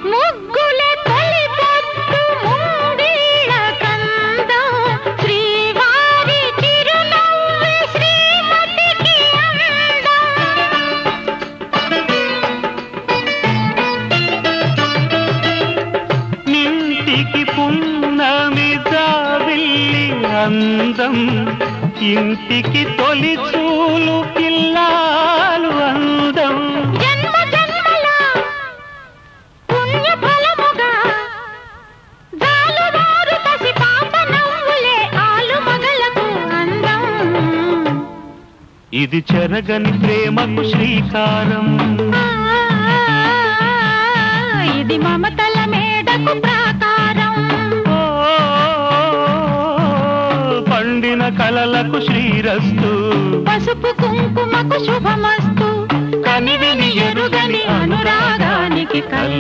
ముగ్గుల తొలి పొద్దు ముంగిళ్ళ కందం శ్రీవారి చిరునవ్వు శ్రీమతికి అందం. నింటికి పున్నమి జాబిల్లి అందం ఇంటికి తొలి చూలు పిల్లాలు అందం. జన్మ జన్మల పుణ్య ఫలముగా జాలువారు పసి పాప నవ్వులే ఆలు మగలకు అందం. ఇది చెరగని ప్రేమకు శ్రీకారం, ఇది మమతల మేడకు ప్రాకారం. పండిన కలలకు శ్రీరస్తు, పసుపు కుంకుమకు శుభమస్తు. కనివిని ఎరుగని అనురాగానికి కల